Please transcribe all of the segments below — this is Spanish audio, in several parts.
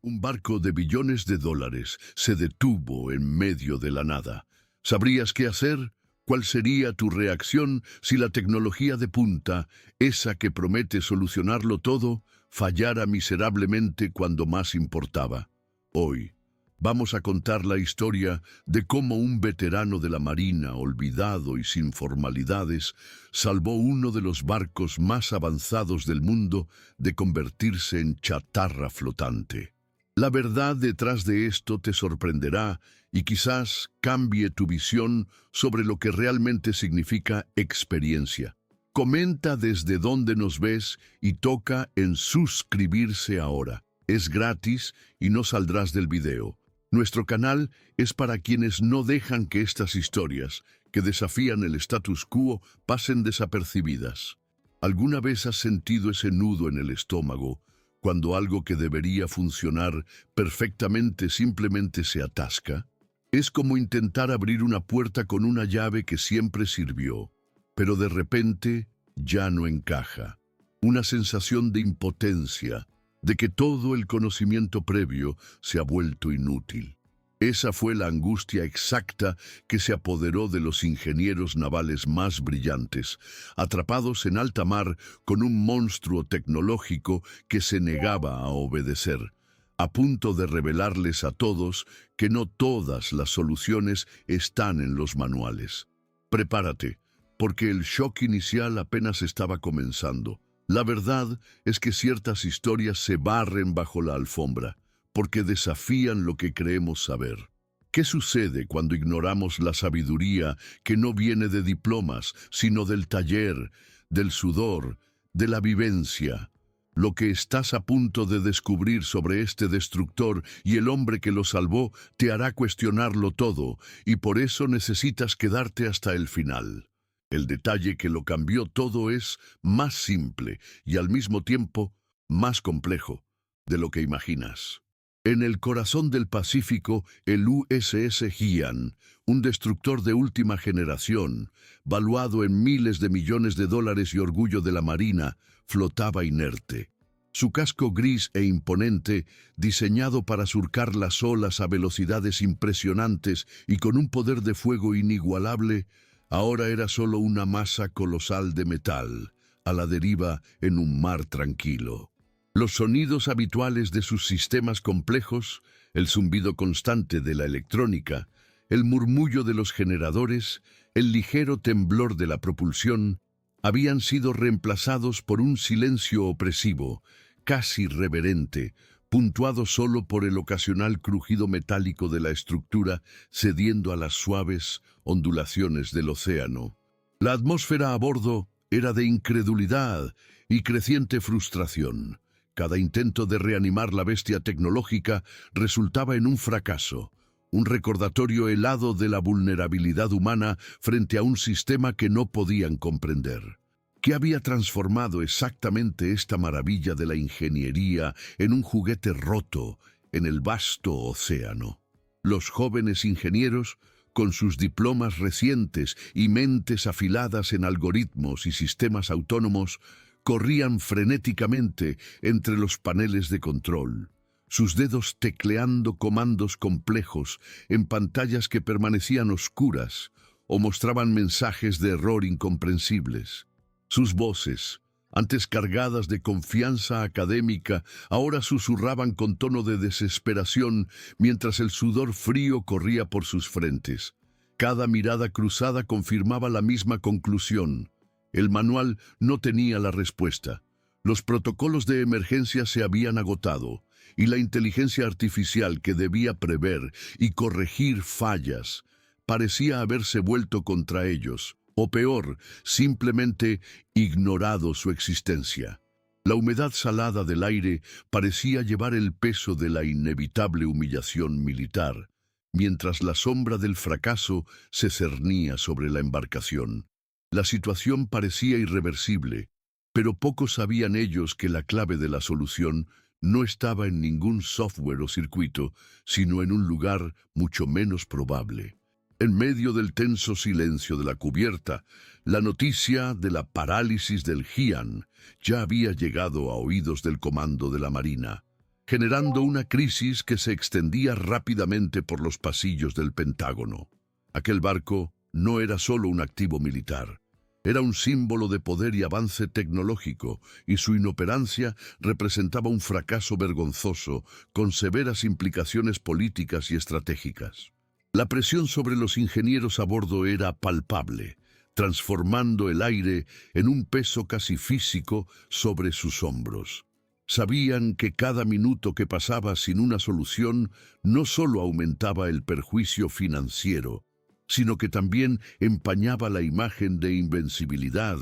Un barco de billones de dólares se detuvo en medio de la nada. ¿Sabrías qué hacer? ¿Cuál sería tu reacción si la tecnología de punta, esa que promete solucionarlo todo, fallara miserablemente cuando más importaba? Hoy vamos a contar la historia de cómo un veterano de la Marina, olvidado y sin formalidades, salvó uno de los barcos más avanzados del mundo de convertirse en chatarra flotante. La verdad detrás de esto te sorprenderá y quizás cambie tu visión sobre lo que realmente significa experiencia. Comenta desde dónde nos ves y toca en suscribirse ahora. Es gratis y no saldrás del video. Nuestro canal es para quienes no dejan que estas historias, que desafían el status quo, pasen desapercibidas. ¿Alguna vez has sentido ese nudo en el estómago cuando algo que debería funcionar perfectamente simplemente se atasca? Es como intentar abrir una puerta con una llave que siempre sirvió, pero de repente ya no encaja. Una sensación de impotencia, de que todo el conocimiento previo se ha vuelto inútil. Esa fue la angustia exacta que se apoderó de los ingenieros navales más brillantes, atrapados en alta mar con un monstruo tecnológico que se negaba a obedecer, a punto de revelarles a todos que no todas las soluciones están en los manuales. Prepárate, porque el shock inicial apenas estaba comenzando. La verdad es que ciertas historias se barren bajo la alfombra, porque desafían lo que creemos saber. ¿Qué sucede cuando ignoramos la sabiduría que no viene de diplomas, sino del taller, del sudor, de la vivencia? Lo que estás a punto de descubrir sobre este destructor y el hombre que lo salvó te hará cuestionarlo todo, y por eso necesitas quedarte hasta el final. El detalle que lo cambió todo es más simple y al mismo tiempo más complejo de lo que imaginas. En el corazón del Pacífico, el USS Hyan, un destructor de última generación, valuado en miles de millones de dólares y orgullo de la Marina, flotaba inerte. Su casco gris e imponente, diseñado para surcar las olas a velocidades impresionantes y con un poder de fuego inigualable, ahora era solo una masa colosal de metal, a la deriva en un mar tranquilo. Los sonidos habituales de sus sistemas complejos, el zumbido constante de la electrónica, el murmullo de los generadores, el ligero temblor de la propulsión, habían sido reemplazados por un silencio opresivo, casi reverente, puntuado solo por el ocasional crujido metálico de la estructura cediendo a las suaves ondulaciones del océano. La atmósfera a bordo era de incredulidad y creciente frustración. Cada intento de reanimar la bestia tecnológica resultaba en un fracaso, un recordatorio helado de la vulnerabilidad humana frente a un sistema que no podían comprender. ¿Qué había transformado exactamente esta maravilla de la ingeniería en un juguete roto en el vasto océano? Los jóvenes ingenieros, con sus diplomas recientes y mentes afiladas en algoritmos y sistemas autónomos, corrían frenéticamente entre los paneles de control, sus dedos tecleando comandos complejos en pantallas que permanecían oscuras o mostraban mensajes de error incomprensibles. Sus voces, antes cargadas de confianza académica, ahora susurraban con tono de desesperación mientras el sudor frío corría por sus frentes. Cada mirada cruzada confirmaba la misma conclusión. El manual no tenía la respuesta. Los protocolos de emergencia se habían agotado, y la inteligencia artificial que debía prever y corregir fallas parecía haberse vuelto contra ellos. O peor, simplemente ignorado su existencia. La humedad salada del aire parecía llevar el peso de la inevitable humillación militar, mientras la sombra del fracaso se cernía sobre la embarcación. La situación parecía irreversible, pero pocos sabían ellos que la clave de la solución no estaba en ningún software o circuito, sino en un lugar mucho menos probable. En medio del tenso silencio de la cubierta, la noticia de la parálisis del Hyan ya había llegado a oídos del comando de la Marina. generando una crisis que se extendía rápidamente por los pasillos del Pentágono. Aquel barco no era solo un activo militar, era un símbolo de poder y avance tecnológico, y su inoperancia representaba un fracaso vergonzoso con severas implicaciones políticas y estratégicas. La presión sobre los ingenieros a bordo era palpable, transformando el aire en un peso casi físico sobre sus hombros. Sabían que cada minuto que pasaba sin una solución no solo aumentaba el perjuicio financiero, sino que también empañaba la imagen de invencibilidad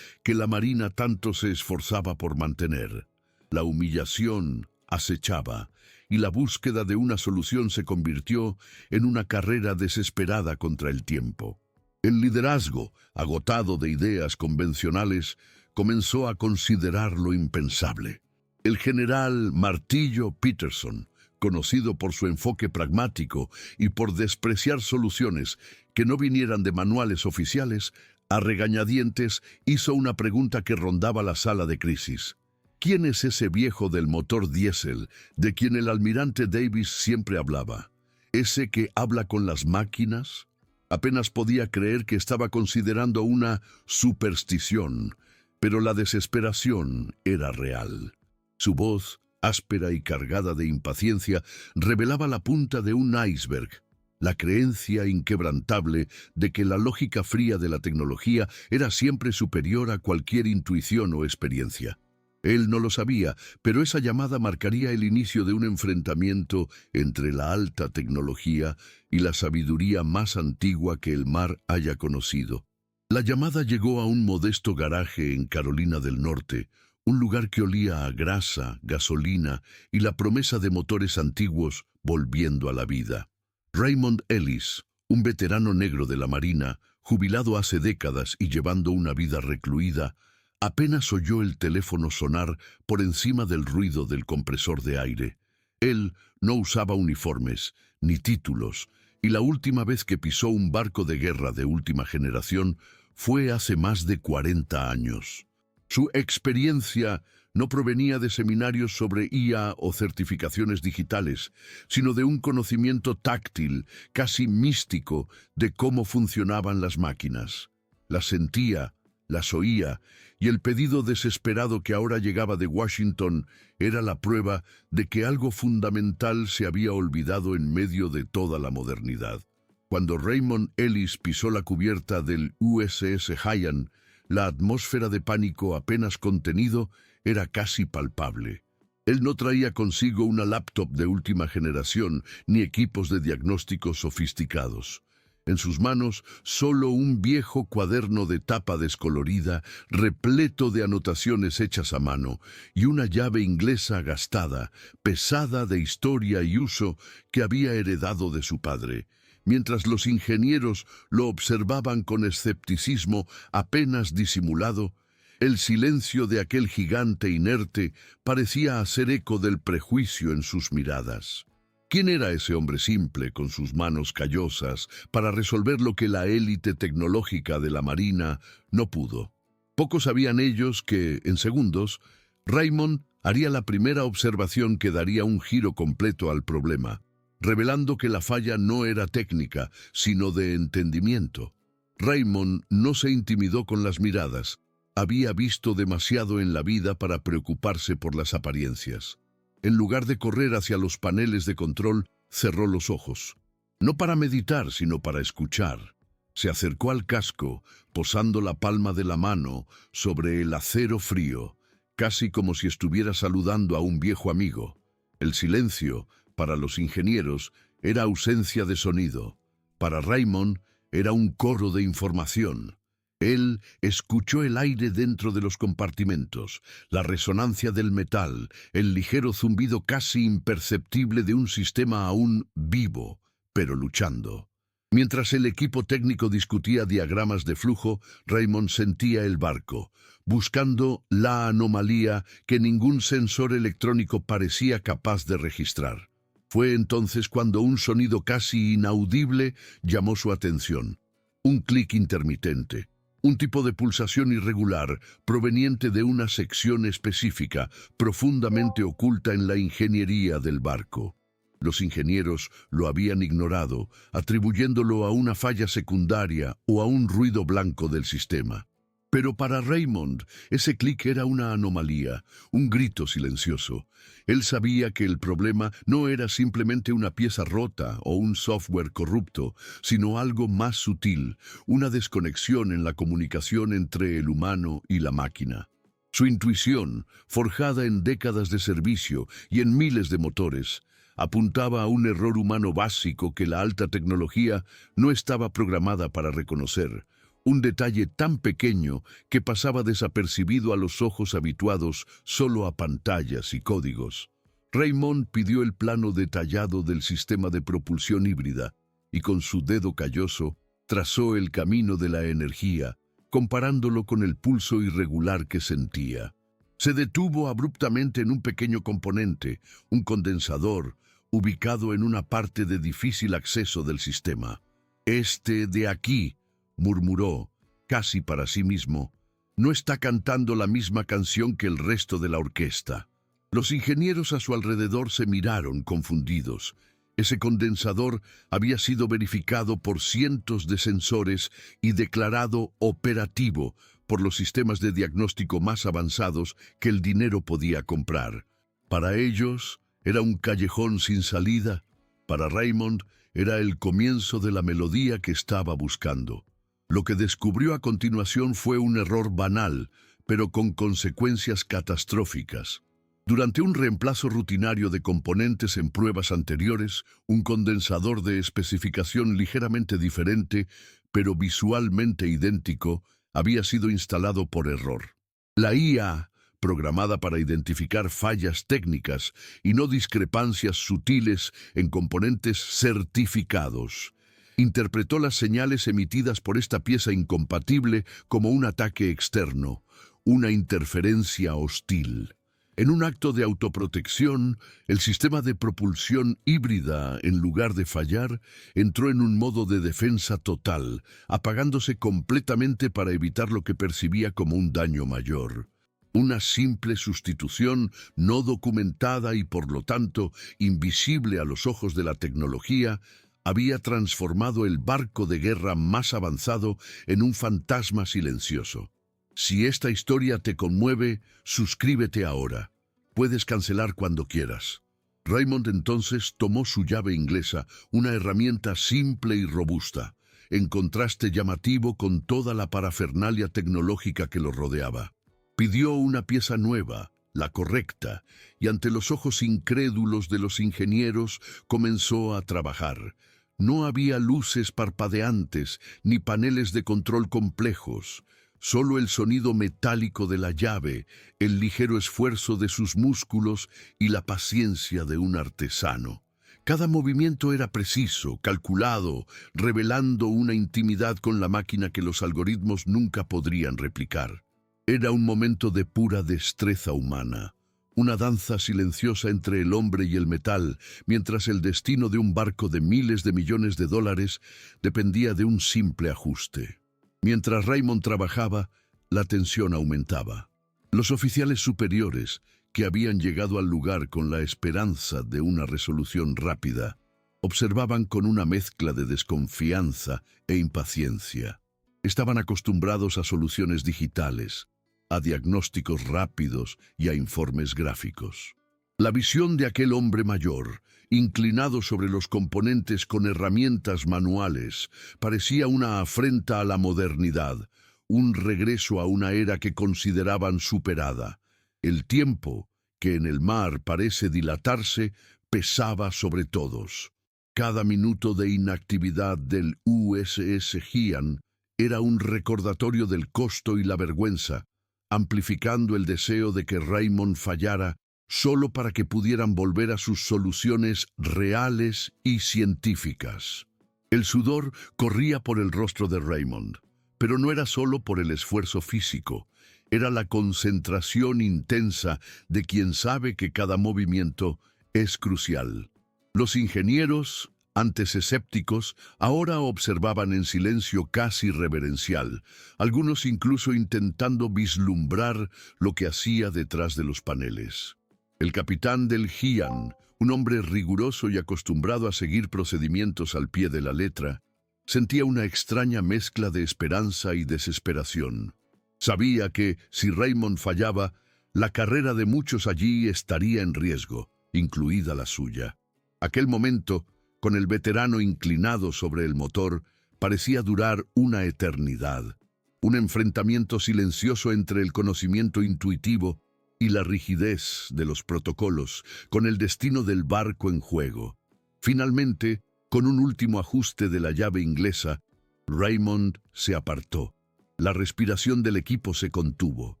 que la Marina tanto se esforzaba por mantener. La humillación acechaba, y la búsqueda de una solución se convirtió en una carrera desesperada contra el tiempo. El liderazgo, agotado de ideas convencionales, comenzó a considerar lo impensable. El general Martillo Peterson, conocido por su enfoque pragmático y por despreciar soluciones que no vinieran de manuales oficiales, a regañadientes hizo una pregunta que rondaba la sala de crisis. ¿Quién es ese viejo del motor diésel de quien el almirante Davis siempre hablaba? ¿Ese que habla con las máquinas? Apenas podía creer que estaba considerando una superstición, pero la desesperación era real. Su voz, áspera y cargada de impaciencia, revelaba la punta de un iceberg, la creencia inquebrantable de que la lógica fría de la tecnología era siempre superior a cualquier intuición o experiencia. Él no lo sabía, pero esa llamada marcaría el inicio de un enfrentamiento entre la alta tecnología y la sabiduría más antigua que el mar haya conocido. La llamada llegó a un modesto garaje en Carolina del Norte, un lugar que olía a grasa, gasolina y la promesa de motores antiguos volviendo a la vida. Raymond Ellis, un veterano negro de la Marina, jubilado hace décadas y llevando una vida recluida, apenas oyó el teléfono sonar por encima del ruido del compresor de aire. Él no usaba uniformes, ni títulos, y la última vez que pisó un barco de guerra de última generación fue hace más de 40 años. Su experiencia no provenía de seminarios sobre IA o certificaciones digitales, sino de un conocimiento táctil, casi místico, de cómo funcionaban las máquinas. Las sentía, las oía, y el pedido desesperado que ahora llegaba de Washington era la prueba de que algo fundamental se había olvidado en medio de toda la modernidad. Cuando Raymond Ellis pisó la cubierta del USS Hyan, la atmósfera de pánico apenas contenido era casi palpable. Él no traía consigo una laptop de última generación ni equipos de diagnóstico sofisticados. En sus manos, solo un viejo cuaderno de tapa descolorida, repleto de anotaciones hechas a mano, y una llave inglesa gastada, pesada de historia y uso que había heredado de su padre. Mientras los ingenieros lo observaban con escepticismo apenas disimulado, el silencio de aquel gigante inerte parecía hacer eco del prejuicio en sus miradas. ¿Quién era ese hombre simple con sus manos callosas para resolver lo que la élite tecnológica de la Marina no pudo? Pocos sabían ellos que, en segundos, Raymond haría la primera observación que daría un giro completo al problema, revelando que la falla no era técnica, sino de entendimiento. Raymond no se intimidó con las miradas. Había visto demasiado en la vida para preocuparse por las apariencias. En lugar de correr hacia los paneles de control, cerró los ojos. No para meditar, sino para escuchar. Se acercó al casco, posando la palma de la mano sobre el acero frío, casi como si estuviera saludando a un viejo amigo. El silencio, para los ingenieros, era ausencia de sonido. Para Raymond, era un coro de información. Él escuchó el aire dentro de los compartimentos, la resonancia del metal, el ligero zumbido casi imperceptible de un sistema aún vivo, pero luchando. Mientras el equipo técnico discutía diagramas de flujo, Raymond sentía el barco, buscando la anomalía que ningún sensor electrónico parecía capaz de registrar. Fue entonces cuando un sonido casi inaudible llamó su atención. Un clic intermitente. un tipo de pulsación irregular proveniente de una sección específica, profundamente oculta en la ingeniería del barco. Los ingenieros lo habían ignorado, atribuyéndolo a una falla secundaria o a un ruido blanco del sistema. Pero para Raymond, ese clic era una anomalía, un grito silencioso. Él sabía que el problema no era simplemente una pieza rota o un software corrupto, sino algo más sutil, una desconexión en la comunicación entre el humano y la máquina. Su intuición, forjada en décadas de servicio y en miles de motores, apuntaba a un error humano básico que la alta tecnología no estaba programada para reconocer. Un detalle tan pequeño que pasaba desapercibido a los ojos habituados solo a pantallas y códigos. Raymond pidió el plano detallado del sistema de propulsión híbrida y con su dedo calloso trazó el camino de la energía, comparándolo con el pulso irregular que sentía. Se detuvo abruptamente en un pequeño componente, un condensador, ubicado en una parte de difícil acceso del sistema. «Este de aquí», murmuró, casi para sí mismo, «no está cantando la misma canción que el resto de la orquesta». Los ingenieros a su alrededor se miraron confundidos. Ese condensador había sido verificado por cientos de sensores y declarado operativo por los sistemas de diagnóstico más avanzados que el dinero podía comprar. Para ellos era un callejón sin salida. Para Raymond era el comienzo de la melodía que estaba buscando. Lo que descubrió a continuación fue un error banal, pero con consecuencias catastróficas. Durante un reemplazo rutinario de componentes en pruebas anteriores, un condensador de especificación ligeramente diferente, pero visualmente idéntico, había sido instalado por error. La IA, programada para identificar fallas técnicas y no discrepancias sutiles en componentes certificados, interpretó las señales emitidas por esta pieza incompatible como un ataque externo, una interferencia hostil. En un acto de autoprotección, el sistema de propulsión híbrida, en lugar de fallar, entró en un modo de defensa total, apagándose completamente para evitar lo que percibía como un daño mayor. Una simple sustitución no documentada y por lo tanto invisible a los ojos de la tecnología había transformado el barco de guerra más avanzado en un fantasma silencioso. Si esta historia te conmueve, suscríbete ahora. Puedes cancelar cuando quieras. Raymond entonces tomó su llave inglesa, una herramienta simple y robusta, en contraste llamativo con toda la parafernalia tecnológica que lo rodeaba. Pidió una pieza nueva, la correcta, y ante los ojos incrédulos de los ingenieros comenzó a trabajar. No había luces parpadeantes ni paneles de control complejos. Solo el sonido metálico de la llave, el ligero esfuerzo de sus músculos y la paciencia de un artesano. Cada movimiento era preciso, calculado, revelando una intimidad con la máquina que los algoritmos nunca podrían replicar. Era un momento de pura destreza humana, una danza silenciosa entre el hombre y el metal, mientras el destino de un barco de miles de millones de dólares dependía de un simple ajuste. Mientras Raymond trabajaba, la tensión aumentaba. Los oficiales superiores, que habían llegado al lugar con la esperanza de una resolución rápida, observaban con una mezcla de desconfianza e impaciencia. Estaban acostumbrados a soluciones digitales, a diagnósticos rápidos y a informes gráficos. La visión de aquel hombre mayor, inclinado sobre los componentes con herramientas manuales, parecía una afrenta a la modernidad, un regreso a una era que consideraban superada. El tiempo, que en el mar parece dilatarse, pesaba sobre todos. Cada minuto de inactividad del USS Gian era un recordatorio del costo y la vergüenza, amplificando el deseo de que Raymond fallara solo para que pudieran volver a sus soluciones reales y científicas. El sudor corría por el rostro de Raymond, pero no era solo por el esfuerzo físico, era la concentración intensa de quien sabe que cada movimiento es crucial. Los ingenieros, Antes escépticos, ahora observaban en silencio casi reverencial, algunos incluso intentando vislumbrar lo que hacía detrás de los paneles. El capitán del Hyan, un hombre riguroso y acostumbrado a seguir procedimientos al pie de la letra, sentía una extraña mezcla de esperanza y desesperación. Sabía que, si Raymond fallaba, la carrera de muchos allí estaría en riesgo, incluida la suya. Aquel momento, con el veterano inclinado sobre el motor, parecía durar una eternidad. Un enfrentamiento silencioso entre el conocimiento intuitivo y la rigidez de los protocolos, con el destino del barco en juego. Finalmente, con un último ajuste de la llave inglesa, Raymond se apartó. La respiración del equipo se contuvo.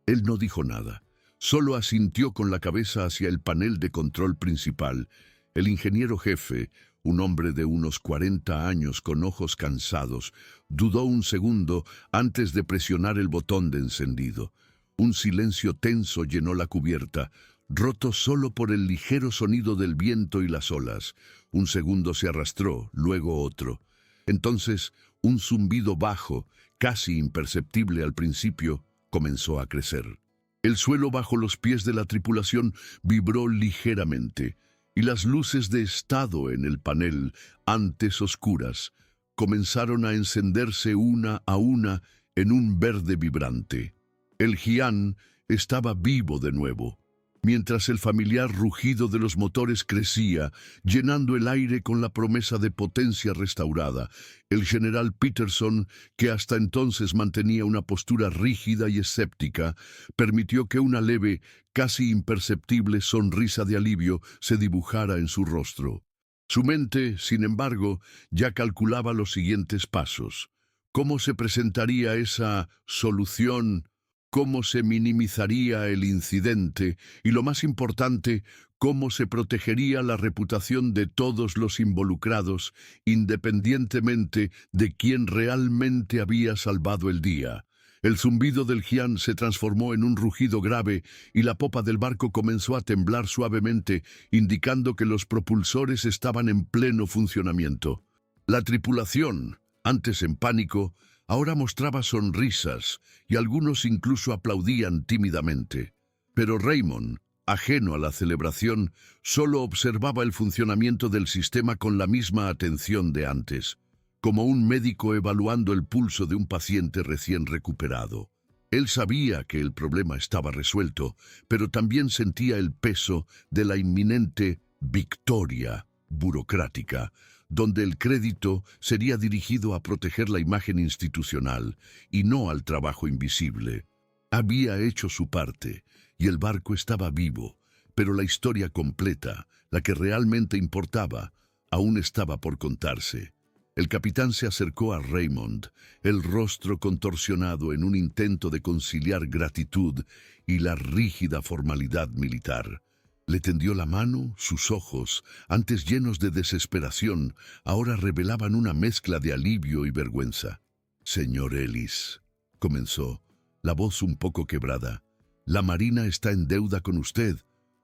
Él no dijo nada, solo asintió con la cabeza hacia el panel de control principal. El ingeniero jefe, un hombre de unos 40 años con ojos cansados, dudó un segundo antes de presionar el botón de encendido. Un silencio tenso llenó la cubierta, roto solo por el ligero sonido del viento y las olas. Un segundo se arrastró, luego otro. Entonces, un zumbido bajo, casi imperceptible al principio, comenzó a crecer. El suelo bajo los pies de la tripulación vibró ligeramente, y las luces de estado en el panel, antes oscuras, comenzaron a encenderse una a una en un verde vibrante. El Hyan estaba vivo de nuevo, mientras el familiar rugido de los motores crecía, llenando el aire con la promesa de potencia restaurada. El general Peterson, que hasta entonces mantenía una postura rígida y escéptica, permitió que una leve, casi imperceptible sonrisa de alivio se dibujara en su rostro. Su mente, sin embargo, ya calculaba los siguientes pasos. ¿Cómo se presentaría esa solución? ¿Cómo se minimizaría el incidente? Y lo más importante, ¿cómo se protegería la reputación de todos los involucrados, independientemente de quién realmente había salvado el día? El zumbido del Hyan se transformó en un rugido grave y la popa del barco comenzó a temblar suavemente, indicando que los propulsores estaban en pleno funcionamiento. La tripulación, antes en pánico, ahora mostraba sonrisas y algunos incluso aplaudían tímidamente. Pero Raymond, ajeno a la celebración, solo observaba el funcionamiento del sistema con la misma atención de antes, como un médico evaluando el pulso de un paciente recién recuperado. Él sabía que el problema estaba resuelto, pero también sentía el peso de la inminente victoria burocrática, donde el crédito sería dirigido a proteger la imagen institucional y no al trabajo invisible. Había hecho su parte y el barco estaba vivo, pero la historia completa, la que realmente importaba, aún estaba por contarse. El capitán se acercó a Raymond, el rostro contorsionado en un intento de conciliar gratitud y la rígida formalidad militar. Le tendió la mano, sus ojos, antes llenos de desesperación, ahora revelaban una mezcla de alivio y vergüenza. «Señor Ellis», comenzó, la voz un poco quebrada, «la Marina está en deuda con usted.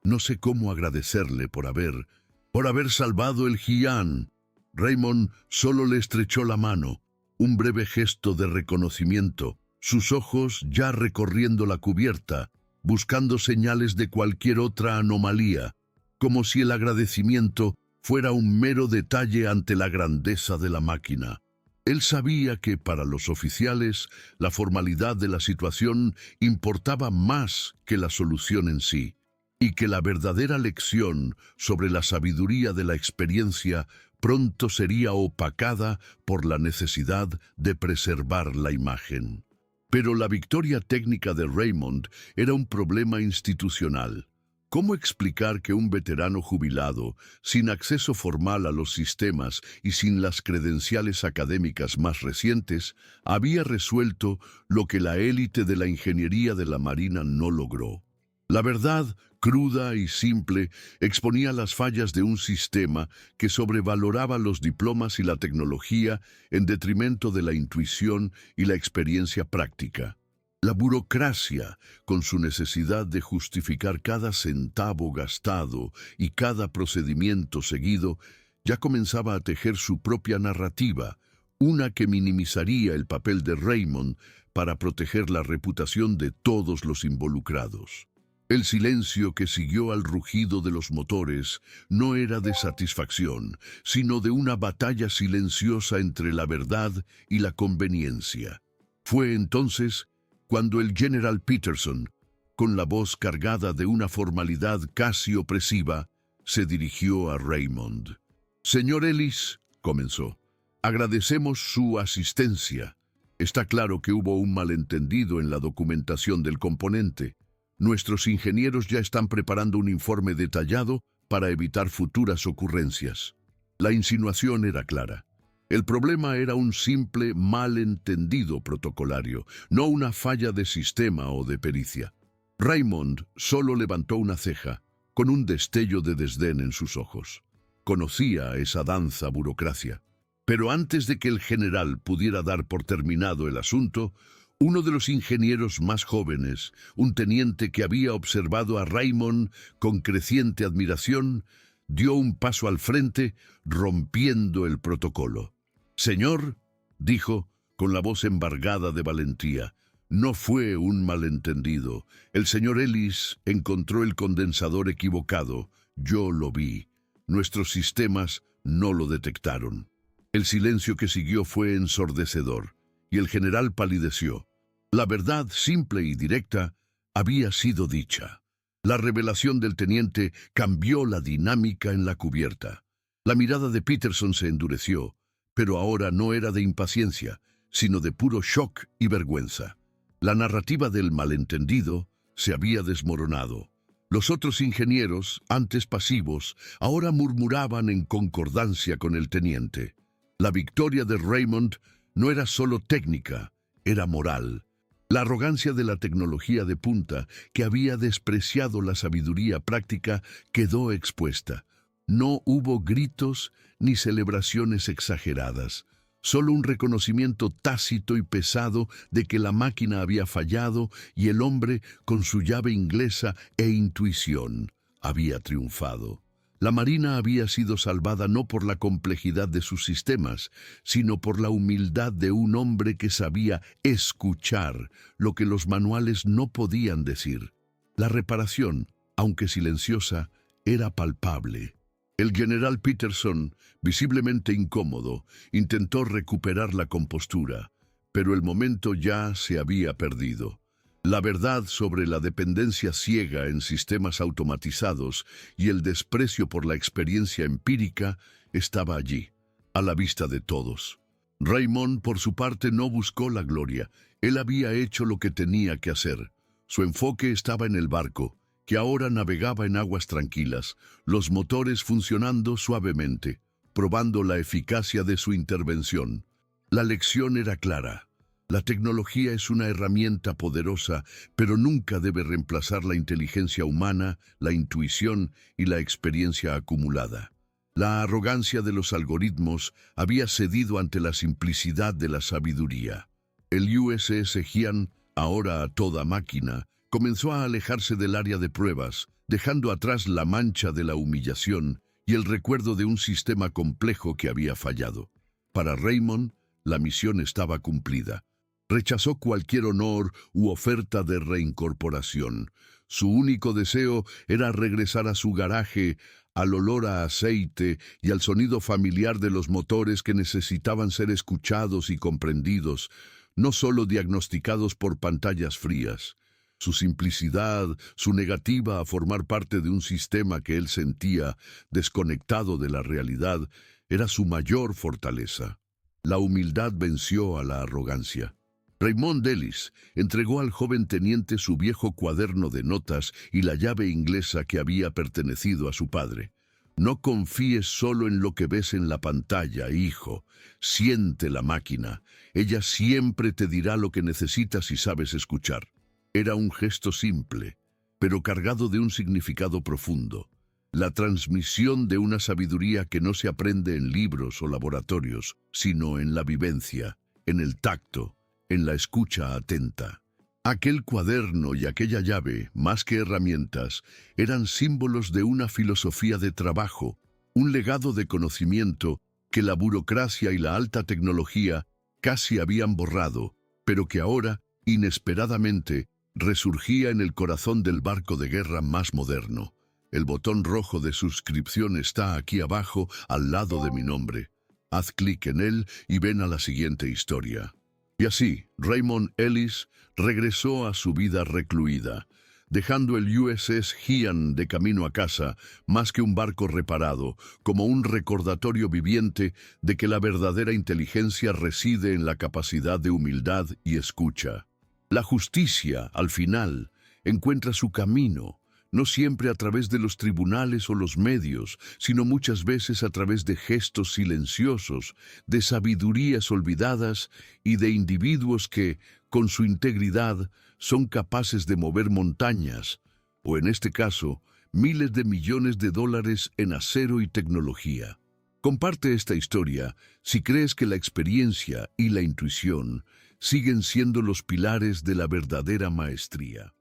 No sé cómo agradecerle por haber salvado el Hyan». Raymond solo le estrechó la mano, un breve gesto de reconocimiento, sus ojos ya recorriendo la cubierta, buscando señales de cualquier otra anomalía, como si el agradecimiento fuera un mero detalle ante la grandeza de la máquina. Él sabía que para los oficiales la formalidad de la situación importaba más que la solución en sí, y que la verdadera lección sobre la sabiduría de la experiencia pronto sería opacada por la necesidad de preservar la imagen. Pero la victoria técnica de Raymond era un problema institucional. ¿Cómo explicar que un veterano jubilado, sin acceso formal a los sistemas y sin las credenciales académicas más recientes, había resuelto lo que la élite de la ingeniería de la Marina no logró? La verdad, cruda y simple, exponía las fallas de un sistema que sobrevaloraba los diplomas y la tecnología en detrimento de la intuición y la experiencia práctica. La burocracia, con su necesidad de justificar cada centavo gastado y cada procedimiento seguido, ya comenzaba a tejer su propia narrativa, una que minimizaría el papel de Raymond para proteger la reputación de todos los involucrados. El silencio que siguió al rugido de los motores no era de satisfacción, sino de una batalla silenciosa entre la verdad y la conveniencia. Fue entonces cuando el General Peterson, con la voz cargada de una formalidad casi opresiva, se dirigió a Raymond. «Señor Ellis», comenzó, «agradecemos su asistencia. Está claro que hubo un malentendido en la documentación del componente. Nuestros ingenieros ya están preparando un informe detallado para evitar futuras ocurrencias». La insinuación era clara. El problema era un simple malentendido protocolario, no una falla de sistema o de pericia. Raymond solo levantó una ceja, con un destello de desdén en sus ojos. Conocía esa danza burocracia. Pero antes de que el general pudiera dar por terminado el asunto, uno de los ingenieros más jóvenes, un teniente que había observado a Raymond con creciente admiración, dio un paso al frente, rompiendo el protocolo. «Señor», dijo, con la voz embargada de valentía, «no fue un malentendido. El señor Ellis encontró el condensador equivocado. Yo lo vi. Nuestros sistemas no lo detectaron». El silencio que siguió fue ensordecedor, y el general palideció. La verdad, simple y directa, había sido dicha. La revelación del teniente cambió la dinámica en la cubierta. La mirada de Peterson se endureció, pero ahora no era de impaciencia, sino de puro shock y vergüenza. La narrativa del malentendido se había desmoronado. Los otros ingenieros, antes pasivos, ahora murmuraban en concordancia con el teniente. La victoria de Raymond no era solo técnica, era moral. La arrogancia de la tecnología de punta, que había despreciado la sabiduría práctica, quedó expuesta. No hubo gritos ni celebraciones exageradas, solo un reconocimiento tácito y pesado de que la máquina había fallado y el hombre, con su llave inglesa e intuición, había triunfado. La Marina había sido salvada no por la complejidad de sus sistemas, sino por la humildad de un hombre que sabía escuchar lo que los manuales no podían decir. La reparación, aunque silenciosa, era palpable. El general Peterson, visiblemente incómodo, intentó recuperar la compostura, pero el momento ya se había perdido. La verdad sobre la dependencia ciega en sistemas automatizados y el desprecio por la experiencia empírica estaba allí, a la vista de todos. Raymond, por su parte, no buscó la gloria. Él había hecho lo que tenía que hacer. Su enfoque estaba en el barco, que ahora navegaba en aguas tranquilas, los motores funcionando suavemente, probando la eficacia de su intervención. La lección era clara. La tecnología es una herramienta poderosa, pero nunca debe reemplazar la inteligencia humana, la intuición y la experiencia acumulada. La arrogancia de los algoritmos había cedido ante la simplicidad de la sabiduría. El USS Jian, ahora a toda máquina, comenzó a alejarse del área de pruebas, dejando atrás la mancha de la humillación y el recuerdo de un sistema complejo que había fallado. Para Raymond, la misión estaba cumplida. Rechazó cualquier honor u oferta de reincorporación. Su único deseo era regresar a su garaje, al olor a aceite y al sonido familiar de los motores que necesitaban ser escuchados y comprendidos, no solo diagnosticados por pantallas frías. Su simplicidad, su negativa a formar parte de un sistema que él sentía desconectado de la realidad, era su mayor fortaleza. La humildad venció a la arrogancia. Raymond Ellis entregó al joven teniente su viejo cuaderno de notas y la llave inglesa que había pertenecido a su padre. «No confíes solo en lo que ves en la pantalla, hijo. Siente la máquina. Ella siempre te dirá lo que necesitas y sabes escuchar». Era un gesto simple, pero cargado de un significado profundo. La transmisión de una sabiduría que no se aprende en libros o laboratorios, sino en la vivencia, en el tacto, en la escucha atenta. Aquel cuaderno y aquella llave, más que herramientas, eran símbolos de una filosofía de trabajo, un legado de conocimiento que la burocracia y la alta tecnología casi habían borrado, pero que ahora, inesperadamente, resurgía en el corazón del barco de guerra más moderno. El botón rojo de suscripción está aquí abajo, al lado de mi nombre. Haz clic en él y ven a la siguiente historia. Y así, Raymond Ellis regresó a su vida recluida, dejando el USS Heian de camino a casa, más que un barco reparado, como un recordatorio viviente de que la verdadera inteligencia reside en la capacidad de humildad y escucha. La justicia, al final, encuentra su camino, no siempre a través de los tribunales o los medios, sino muchas veces a través de gestos silenciosos, de sabidurías olvidadas y de individuos que, con su integridad, son capaces de mover montañas, o en este caso, miles de millones de dólares en acero y tecnología. Comparte esta historia si crees que la experiencia y la intuición siguen siendo los pilares de la verdadera maestría.